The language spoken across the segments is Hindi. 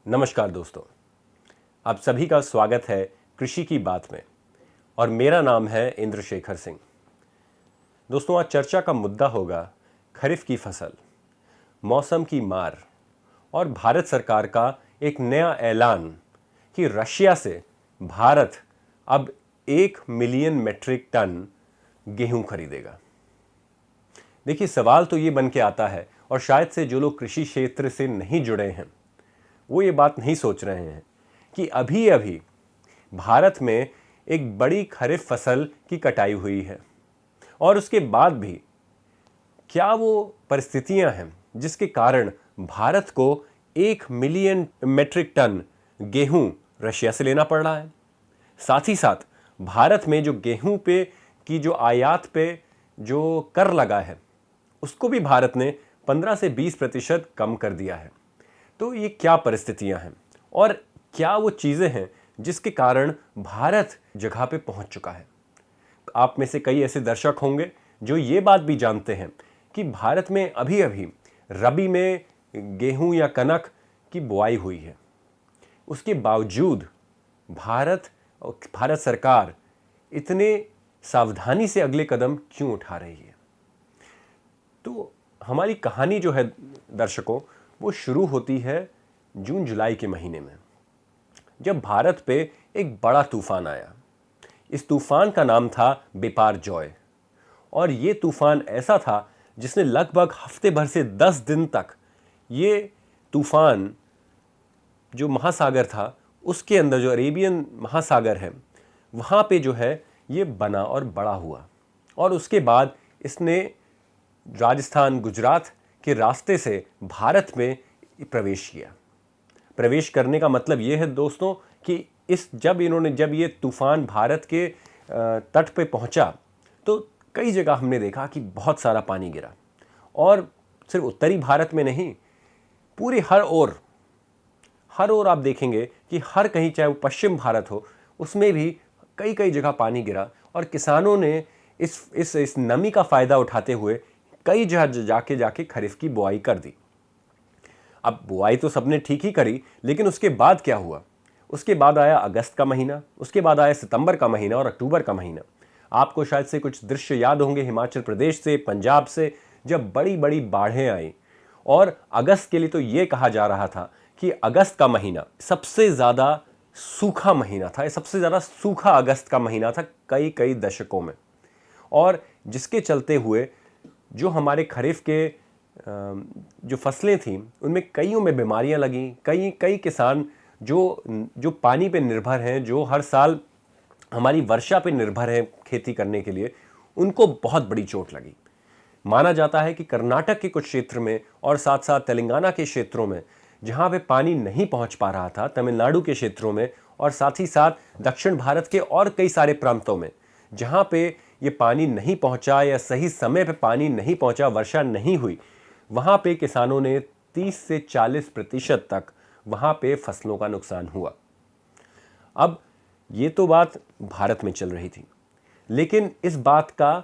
नमस्कार दोस्तों, आप सभी का स्वागत है कृषि की बात में। और मेरा नाम है इंद्रशेखर सिंह। दोस्तों, आज चर्चा का मुद्दा होगा खरीफ की फसल, मौसम की मार और भारत सरकार का एक नया ऐलान कि रशिया से भारत अब 1 मिलियन मेट्रिक टन गेहूं खरीदेगा। देखिए, सवाल तो ये बन के आता है, और शायद से जो लोग कृषि क्षेत्र से नहीं जुड़े हैं वो ये बात नहीं सोच रहे हैं कि अभी अभी भारत में एक बड़ी खरीफ फसल की कटाई हुई है, और उसके बाद भी क्या वो परिस्थितियां हैं जिसके कारण भारत को 1 मिलियन मेट्रिक टन गेहूं रशिया से लेना पड़ रहा है। साथ ही साथ भारत में जो गेहूं पे की जो आयात पे जो कर लगा है उसको भी भारत ने 15 से 20% कम कर दिया है। तो ये क्या परिस्थितियां हैं और क्या वो चीज़ें हैं जिसके कारण भारत जगह पे पहुंच चुका है। आप में से कई ऐसे दर्शक होंगे जो ये बात भी जानते हैं कि भारत में अभी अभी रबी में गेहूं या कनक की बुआई हुई है। उसके बावजूद भारत सरकार इतने सावधानी से अगले कदम क्यों उठा रही है। तो हमारी कहानी जो है दर्शकों, वो शुरू होती है जून जुलाई के महीने में, जब भारत पे एक बड़ा तूफान आया। इस तूफान का नाम था बिपारजॉय, और ये तूफान ऐसा था जिसने लगभग हफ्ते भर से 10 दिन तक ये तूफान जो महासागर था उसके अंदर, जो अरेबियन महासागर है वहाँ पे जो है ये बना और बड़ा हुआ। और उसके बाद इसने राजस्थान गुजरात के रास्ते से भारत में प्रवेश किया। प्रवेश करने का मतलब ये है दोस्तों कि जब ये तूफान भारत के तट पे पहुंचा तो कई जगह हमने देखा कि बहुत सारा पानी गिरा, और सिर्फ उत्तरी भारत में नहीं, पूरे हर ओर आप देखेंगे कि हर कहीं, चाहे वो पश्चिम भारत हो, उसमें भी कई कई जगह पानी गिरा। और किसानों ने इस नमी का फ़ायदा उठाते हुए कई जगह जाके खरीफ की बुआई कर दी। अब बुआई तो सबने ठीक ही करी, लेकिन उसके बाद क्या हुआ? उसके बाद आया अगस्त का महीना, उसके बाद आया सितंबर का महीना और अक्टूबर का महीना। आपको शायद से कुछ दृश्य याद होंगे हिमाचल प्रदेश से, पंजाब से, जब बड़ी बड़ी बाढ़ें आई। और अगस्त के लिए तो ये कहा जा रहा था कि अगस्त का महीना सबसे ज़्यादा सूखा महीना था, सबसे ज़्यादा सूखा अगस्त का महीना था कई कई दशकों में। और जिसके चलते हुए जो हमारे खरीफ के जो फसलें थीं उनमें कईयों में बीमारियां लगीं। कई किसान जो पानी पे निर्भर हैं, जो हर साल हमारी वर्षा पे निर्भर हैं खेती करने के लिए, उनको बहुत बड़ी चोट लगी। माना जाता है कि कर्नाटक के कुछ क्षेत्र में और साथ साथ तेलंगाना के क्षेत्रों में जहाँ पे पानी नहीं पहुँच पा रहा था, तमिलनाडु के क्षेत्रों में, और साथ ही साथ दक्षिण भारत के और कई सारे प्रांतों में जहाँ पे ये पानी नहीं पहुँचा या सही समय पे पानी नहीं पहुँचा, वर्षा नहीं हुई, वहाँ पे किसानों ने 30 से 40% तक वहाँ पे फसलों का नुकसान हुआ। अब ये तो बात भारत में चल रही थी, लेकिन इस बात का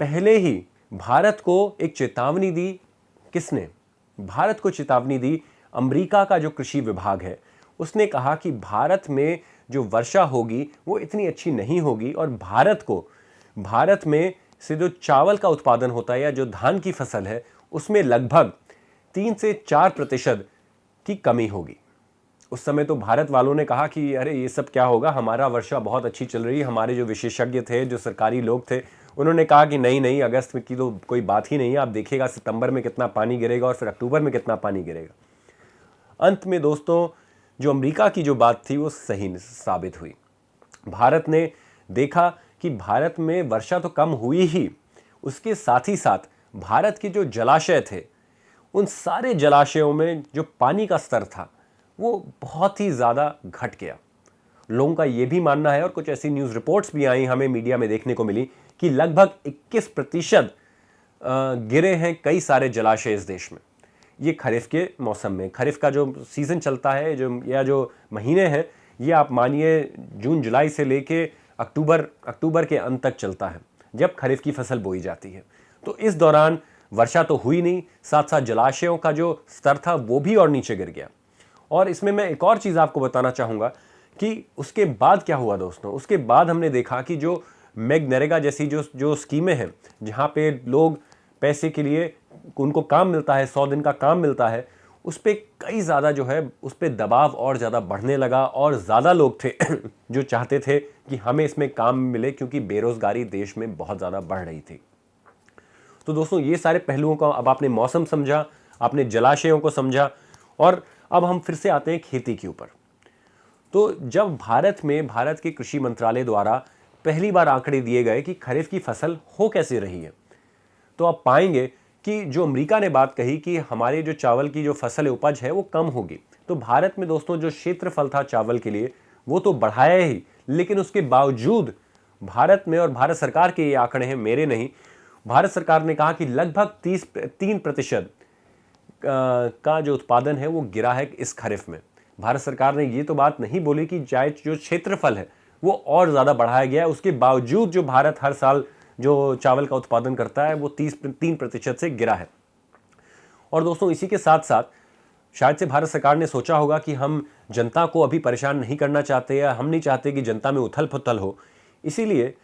पहले ही भारत को एक चेतावनी दी। किसने भारत को चेतावनी दी? अमेरिका का जो कृषि विभाग है उसने कहा कि भारत में जो वर्षा होगी वो इतनी अच्छी नहीं होगी, और भारत में से जो चावल का उत्पादन होता है या जो धान की फसल है उसमें लगभग 3 से 4% की कमी होगी। उस समय तो भारत वालों ने कहा कि अरे ये सब क्या होगा, हमारा वर्षा बहुत अच्छी चल रही है। हमारे जो विशेषज्ञ थे, जो सरकारी लोग थे, उन्होंने कहा कि नहीं, अगस्त में की तो कोई बात ही नहीं है, आप देखिएगा सितंबर में कितना पानी गिरेगा और फिर अक्टूबर में कितना पानी गिरेगा। अंत में दोस्तों, जो अमेरिका की जो बात थी वो सही साबित हुई। भारत ने देखा कि भारत में वर्षा तो कम हुई ही, उसके साथ ही साथ भारत के जो जलाशय थे, उन सारे जलाशयों में जो पानी का स्तर था वो बहुत ही ज़्यादा घट गया। लोगों का ये भी मानना है, और कुछ ऐसी न्यूज़ रिपोर्ट्स भी आई, हमें मीडिया में देखने को मिली, कि लगभग 21% गिरे हैं कई सारे जलाशय इस देश में। ये खरीफ के मौसम में, खरीफ का जो सीज़न चलता है, जो महीने हैं, ये आप मानिए जून जुलाई से लेके अक्टूबर के अंत तक चलता है, जब खरीफ की फसल बोई जाती है। तो इस दौरान वर्षा तो हुई नहीं, साथ साथ जलाशयों का जो स्तर था वो भी और नीचे गिर गया। और इसमें मैं एक और चीज़ आपको बताना चाहूँगा कि उसके बाद क्या हुआ दोस्तों। उसके बाद हमने देखा कि जो मैगनरेगा जैसी जो जो स्कीमें हैं, जहाँ पे लोग पैसे के लिए उनको काम मिलता है, 100 दिन का काम मिलता है, उस पर कई ज़्यादा जो है उस पर दबाव और ज़्यादा बढ़ने लगा और ज़्यादा लोग थे जो चाहते थे कि हमें इसमें काम मिले, क्योंकि बेरोज़गारी देश में बहुत ज़्यादा बढ़ रही थी। तो दोस्तों ये सारे पहलुओं का अब आपने मौसम समझा, आपने जलाशयों को समझा, और अब हम फिर से आते हैं खेती के ऊपर। तो जब भारत के कृषि मंत्रालय द्वारा पहली बार आंकड़े दिए गए कि खरीफ की फसल हो कैसे रही है, तो आप पाएंगे कि जो अमेरिका ने बात कही कि हमारे जो चावल की जो फसल उपज है वो कम होगी, तो भारत में दोस्तों जो क्षेत्रफल था चावल के लिए वो तो बढ़ाया ही, लेकिन उसके बावजूद भारत में, और भारत सरकार के ये आंकड़े हैं, मेरे नहीं, भारत सरकार ने कहा कि लगभग 3% का जो उत्पादन है वो गिरा है इस खरीफ में। भारत सरकार ने ये तो बात नहीं बोली कि चाहे जो क्षेत्रफल है वो और ज़्यादा बढ़ाया गया है, उसके बावजूद जो भारत हर साल जो चावल का उत्पादन करता है वो 3% से गिरा है। और दोस्तों इसी के साथ साथ शायद से भारत सरकार ने सोचा होगा कि हम जनता को अभी परेशान नहीं करना चाहते, या हम नहीं चाहते कि जनता में उथल पुथल हो, इसीलिए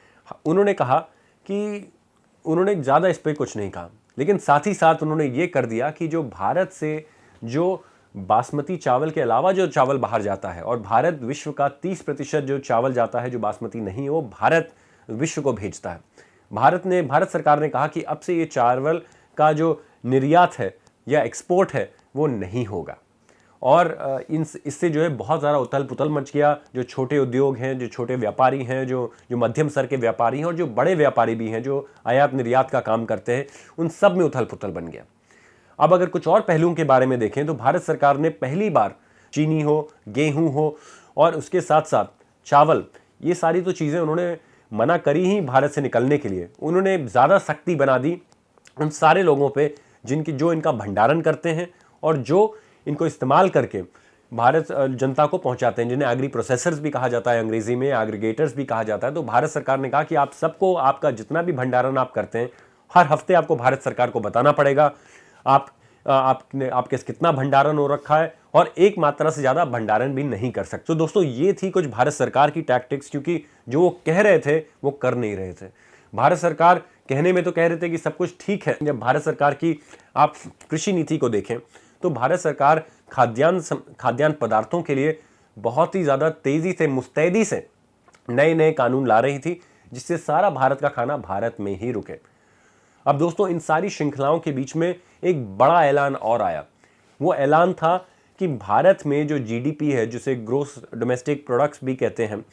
उन्होंने कहा कि उन्होंने ज़्यादा इस पर कुछ नहीं कहा, लेकिन साथ ही साथ उन्होंने ये कर दिया कि जो भारत से जो बासमती चावल के अलावा जो चावल बाहर जाता है, और भारत विश्व का 30% जो चावल जाता है जो बासमती नहीं है वो भारत विश्व को भेजता है। भारत सरकार ने कहा कि अब से ये चावल का जो निर्यात है या एक्सपोर्ट है वो नहीं होगा, और इससे जो है बहुत ज़्यादा उथल पुथल मच गया। जो छोटे उद्योग हैं, जो छोटे व्यापारी हैं, जो मध्यम स्तर के व्यापारी हैं, और जो बड़े व्यापारी भी हैं जो आयात निर्यात का काम करते हैं, उन सब में उथल पुथल बन गया। अब अगर कुछ और पहलुओं के बारे में देखें तो भारत सरकार ने पहली बार चीनी हो, गेहूं हो, और उसके साथ साथ चावल, ये सारी तो चीज़ें उन्होंने मना करी ही भारत से निकलने के लिए। उन्होंने ज़्यादा सख्ती बना दी उन सारे लोगों पे जो इनका भंडारण करते हैं और जो इनको इस्तेमाल करके भारत जनता को पहुंचाते हैं, जिन्हें एग्री प्रोसेसर्स भी कहा जाता है, अंग्रेजी में एग्रीगेटर्स भी कहा जाता है। तो भारत सरकार ने कहा कि आप सबको, आपका जितना भी भंडारण आप करते हैं, हर हफ्ते आपको भारत सरकार को बताना पड़ेगा आपके कितना भंडारण हो रखा है, और एक मात्रा से ज़्यादा भंडारण भी नहीं कर सकते। तो दोस्तों ये थी कुछ भारत सरकार की टैक्टिक्स, क्योंकि जो वो कह रहे थे वो कर नहीं रहे थे। भारत सरकार कहने में तो कह रहे थे कि सब कुछ ठीक है। जब भारत सरकार की आप कृषि नीति को देखें तो भारत सरकार खाद्यान्न पदार्थों के लिए बहुत ही ज़्यादा तेज़ी से, मुस्तैदी से नए नए कानून ला रही थी, जिससे सारा भारत का खाना भारत में ही रुके। अब दोस्तों इन सारी श्रृंखलाओं के बीच में एक बड़ा ऐलान और आया। वो ऐलान था कि भारत में जो जीडीपी है, जिसे ग्रोस डोमेस्टिक प्रोडक्ट्स भी कहते हैं,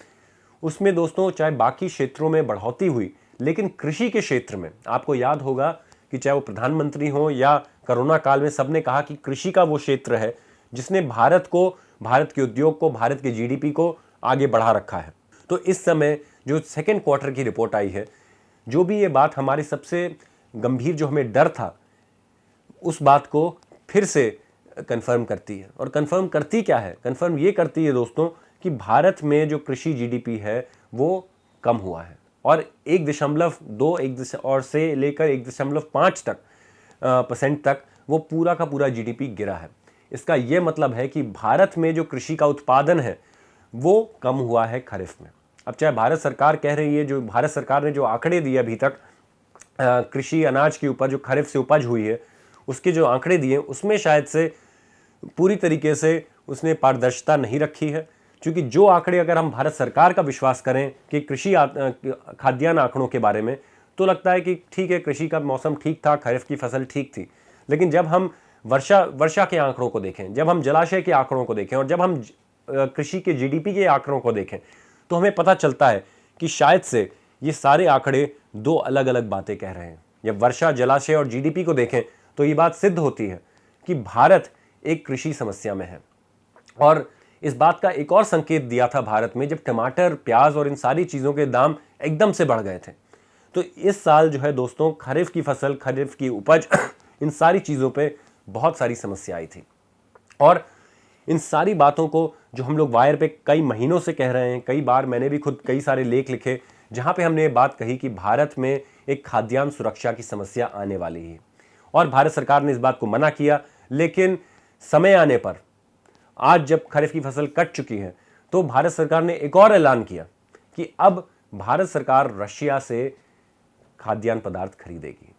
उसमें दोस्तों चाहे बाकी क्षेत्रों में बढ़ोतरी हुई, लेकिन कृषि के क्षेत्र में आपको याद होगा कि चाहे वो प्रधानमंत्री हो या कोरोना काल में, सबने कहा कि कृषि का वो क्षेत्र है जिसने भारत के उद्योग को, भारत के जीडीपी को आगे बढ़ा रखा है। तो इस समय जो सेकेंड क्वार्टर की रिपोर्ट आई है, जो भी ये बात हमारे सबसे गंभीर जो हमें डर था, उस बात को फिर से कंफर्म करती है। और कंफर्म करती क्या है? कंफर्म ये करती है दोस्तों कि भारत में जो कृषि जीडीपी है वो कम हुआ है, और 1.2 और से लेकर 1.5 % तक वो पूरा का पूरा जीडीपी गिरा है। इसका ये मतलब है कि भारत में जो कृषि का उत्पादन है वो कम हुआ है खरीफ में। अब चाहे भारत सरकार कह रही है, जो भारत सरकार ने जो आंकड़े दिए अभी तक कृषि अनाज के ऊपर, जो खरीफ से उपज हुई है, उसके जो आंकड़े दिए उसमें शायद से पूरी तरीके से उसने पारदर्शिता नहीं रखी है। क्योंकि जो आंकड़े, अगर हम भारत सरकार का विश्वास करें कि कृषि खाद्यान्न आंकड़ों के बारे में, तो लगता है कि ठीक है, कृषि का मौसम ठीक था, खरीफ की फसल ठीक थी। लेकिन जब हम वर्षा के आंकड़ों को देखें, जब हम जलाशय के आंकड़ों को देखें, और जब हम कृषि के जीडीपी के आंकड़ों को देखें, तो हमें पता चलता है कि शायद से ये सारे आंकड़े दो अलग अलग बातें कह रहे हैं। जब वर्षा, जलाशय और जीडीपी को देखें तो ये बात सिद्ध होती है कि भारत एक कृषि समस्या में है। और इस बात का एक और संकेत दिया था भारत में, जब टमाटर, प्याज और इन सारी चीज़ों के दाम एकदम से बढ़ गए थे। तो इस साल जो है दोस्तों, खरीफ की फसल, खरीफ की उपज, इन सारी चीज़ों पे बहुत सारी समस्या आई थी। और इन सारी बातों को जो हम लोग वायर पे कई महीनों से कह रहे हैं, कई बार मैंने भी खुद कई सारे लेख लिखे जहाँ पे हमने ये बात कही कि भारत में एक खाद्यान्न सुरक्षा की समस्या आने वाली है, और भारत सरकार ने इस बात को मना किया। लेकिन समय आने पर आज जब खरीफ की फसल कट चुकी है तो भारत सरकार ने एक और ऐलान किया कि अब भारत सरकार रशिया से खाद्यान्न पदार्थ खरीदेगी।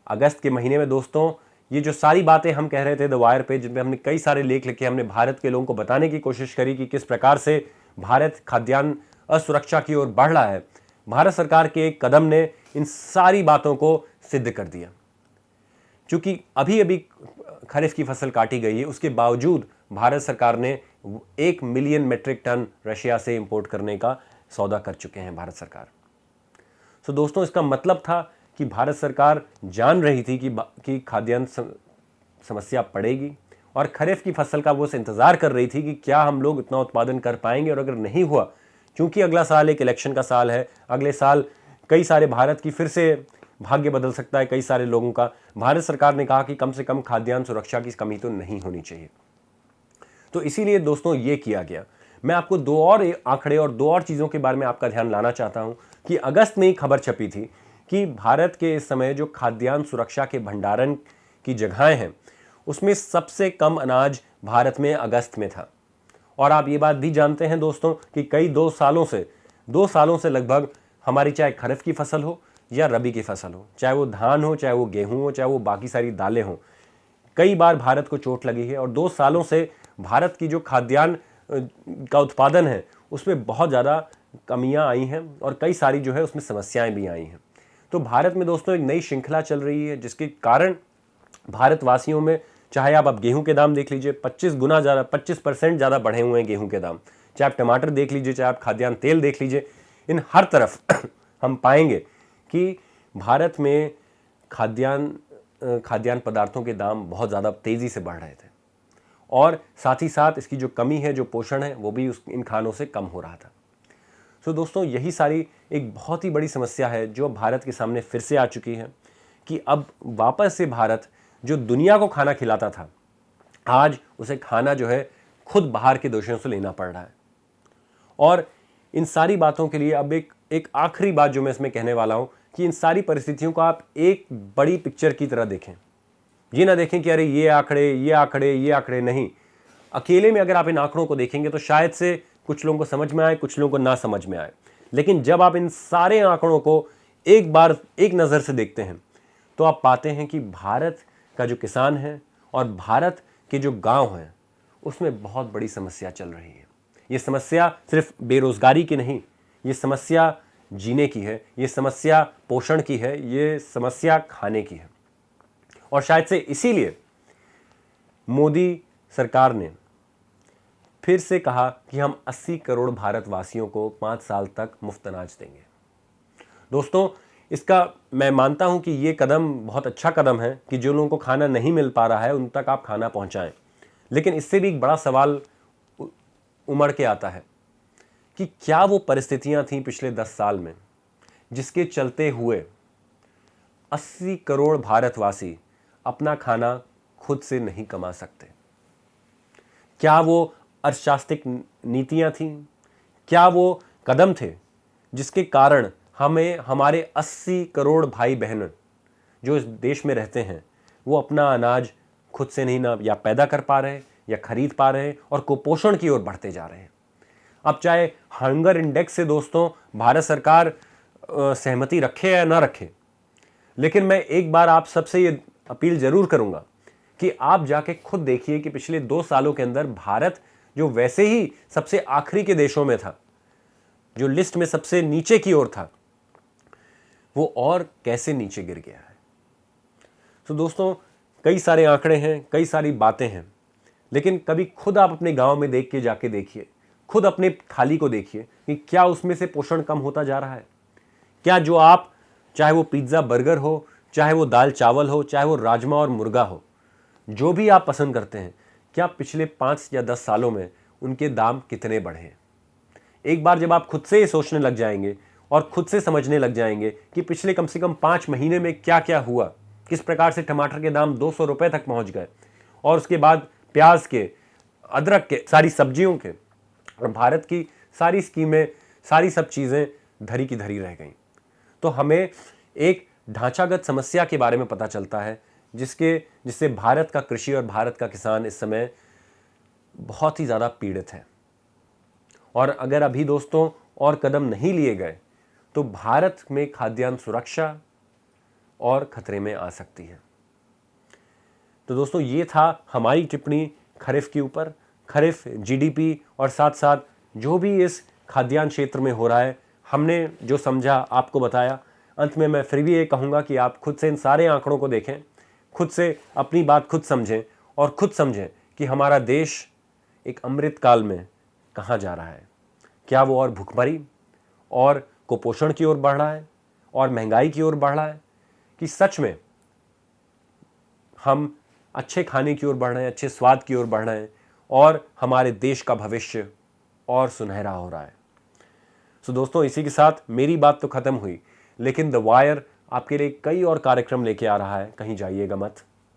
अगस्त के महीने में दोस्तों ये जो सारी बातें हम कह रहे थे द वायर पे, जिनमें हमने कई सारे लेख लिखे, हमने भारत के लोगों को बताने की कोशिश करी कि किस प्रकार से भारत खाद्यान्न असुरक्षा की ओर बढ़ रहा है, भारत सरकार के एक कदम ने इन सारी बातों को सिद्ध कर दिया। क्योंकि अभी अभी खरीफ की फसल काटी गई है, उसके बावजूद भारत सरकार ने 1 मिलियन मेट्रिक टन रशिया से इंपोर्ट करने का सौदा कर चुके हैं भारत सरकार। तो दोस्तों इसका मतलब था कि भारत सरकार जान रही थी कि खाद्यान्न समस्या पड़ेगी और खरीफ की फसल का वो इंतज़ार कर रही थी कि क्या हम लोग इतना उत्पादन कर पाएंगे, और अगर नहीं हुआ, क्योंकि अगला साल एक इलेक्शन का साल है, अगले साल कई सारे भारत की फिर से भाग्य बदल सकता है कई सारे लोगों का, भारत सरकार ने कहा कि कम से कम खाद्यान्न सुरक्षा की कमी तो नहीं होनी चाहिए। तो इसीलिए दोस्तों ये किया गया। मैं आपको 2 और आंकड़े और 2 और चीज़ों के बारे में आपका ध्यान लाना चाहता हूं कि अगस्त में ही खबर छपी थी कि भारत के इस समय जो खाद्यान्न सुरक्षा के भंडारण की जगहें हैं उसमें सबसे कम अनाज भारत में अगस्त में था। और आप ये बात भी जानते हैं दोस्तों कि कई 2 सालों से लगभग हमारी चाहे खरीफ की फसल हो या रबी की फसल हो, चाहे वो धान हो, चाहे वो गेहूं हो, चाहे वो बाकी सारी दालें हों, कई बार भारत को चोट लगी है। और 2 सालों से भारत की जो खाद्यान्न का उत्पादन है उसमें बहुत ज़्यादा कमियां आई हैं और कई सारी जो है उसमें समस्याएं भी आई हैं। तो भारत में दोस्तों एक नई श्रृंखला चल रही है जिसके कारण भारतवासियों में, चाहे आप अब गेहूं के दाम देख लीजिए, 25% ज़्यादा बढ़े हुए हैं गेहूं के दाम, चाहे आप टमाटर देख लीजिए, चाहे आप खाद्यान्न तेल देख लीजिए, इन हर तरफ हम पाएंगे कि भारत में खाद्यान्न पदार्थों के दाम बहुत ज़्यादा तेज़ी से बढ़ रहे थे और साथ ही साथ इसकी जो कमी है, जो पोषण है, वो भी इन खानों से कम हो रहा था। तो दोस्तों यही सारी एक बहुत ही बड़ी समस्या है जो भारत के सामने फिर से आ चुकी है कि अब वापस से भारत जो दुनिया को खाना खिलाता था, आज उसे खाना जो है खुद बाहर के देशों से लेना पड़ रहा है। और इन सारी बातों के लिए अब एक आखिरी बात जो मैं इसमें कहने वाला हूं कि इन सारी परिस्थितियों को आप एक बड़ी पिक्चर की तरह देखें। ये ना देखें कि अरे ये आंकड़े नहीं। अकेले में अगर आप इन आंकड़ों को देखेंगे तो शायद से कुछ लोगों को समझ में आए, कुछ लोगों को ना समझ में आए, लेकिन जब आप इन सारे आंकड़ों को एक बार एक नज़र से देखते हैं तो आप पाते हैं कि भारत का जो किसान है और भारत के जो गांव हैं उसमें बहुत बड़ी समस्या चल रही है। ये समस्या सिर्फ बेरोजगारी की नहीं, ये समस्या जीने की है, ये समस्या पोषण की है, ये समस्या खाने की है। और शायद से इसीलिए मोदी सरकार ने फिर से कहा कि हम 80 करोड़ भारतवासियों को 5 साल तक मुफ्त अनाज देंगे। दोस्तों इसका मैं मानता हूं कि ये कदम बहुत अच्छा कदम है कि जो लोगों को खाना नहीं मिल पा रहा है उन तक आप खाना पहुंचाएं, लेकिन इससे भी एक बड़ा सवाल उमड़ के आता है कि क्या वो परिस्थितियां थीं पिछले 10 साल में जिसके चलते हुए 80 करोड़ भारतवासी अपना खाना खुद से नहीं कमा सकते? क्या वो अर्थशास्त्रिक नीतियां थीं? क्या वो कदम थे जिसके कारण हमें हमारे 80 करोड़ भाई बहन जो इस देश में रहते हैं वो अपना अनाज खुद से नहीं ना या पैदा कर पा रहे या खरीद पा रहे और कुपोषण की ओर बढ़ते जा रहे हैं? अब चाहे हंगर इंडेक्स से दोस्तों भारत सरकार सहमति रखे या ना रखे, लेकिन मैं एक बार आप सबसे ये अपील जरूर करूंगा कि आप जाके खुद देखिए कि पिछले 2 सालों के अंदर भारत जो वैसे ही सबसे आखिरी के देशों में था, जो लिस्ट में सबसे नीचे की ओर था, वो और कैसे नीचे गिर गया है। तो दोस्तों कई सारे आंकड़े हैं, कई सारी बातें हैं, लेकिन कभी खुद आप अपने गांव में देख के जाके देखिए, खुद अपने थाली को देखिए कि क्या उसमें से पोषण कम होता जा रहा है। क्या जो आप, चाहे वो पिज्ज़ा बर्गर हो, चाहे वो दाल चावल हो, चाहे वो राजमा और मुर्गा हो, जो भी आप पसंद करते हैं, क्या पिछले 5 या 10 सालों में उनके दाम कितने बढ़े हैं? एक बार जब आप खुद से ये सोचने लग जाएंगे और खुद से समझने लग जाएंगे कि पिछले कम से कम 5 महीने में क्या क्या हुआ, किस प्रकार से टमाटर के दाम 200 रुपए तक पहुंच गए और उसके बाद प्याज के, अदरक के, सारी सब्जियों के, और भारत की सारी स्कीमें, सारी सब चीज़ें धरी की धरी रह गईं, तो हमें एक ढांचागत समस्या के बारे में पता चलता है जिससे भारत का कृषि और भारत का किसान इस समय बहुत ही ज़्यादा पीड़ित है। और अगर अभी दोस्तों और कदम नहीं लिए गए तो भारत में खाद्यान्न सुरक्षा और खतरे में आ सकती है। तो दोस्तों ये था हमारी टिप्पणी खरीफ के ऊपर। खरीफ, जीडीपी और साथ साथ जो भी इस खाद्यान्न क्षेत्र में हो रहा है, हमने जो समझा आपको बताया। अंत में मैं फिर भी ये कहूँगा कि आप खुद से इन सारे आंकड़ों को देखें, खुद से अपनी बात खुद समझें और खुद समझें कि हमारा देश एक अमृत काल में कहाँ जा रहा है। क्या वो और भुखमरी और कुपोषण की ओर बढ़ रहा है और महंगाई की ओर बढ़ रहा है, कि सच में हम अच्छे खाने की ओर बढ़ रहे हैं, अच्छे स्वाद की ओर बढ़ रहे हैं और हमारे देश का भविष्य और सुनहरा हो रहा है। सो दोस्तों, इसी के साथ मेरी बात तो खत्म हुई, लेकिन द वायर आपके लिए कई और कार्यक्रम लेके आ रहा है, कहीं जाइएगा मत।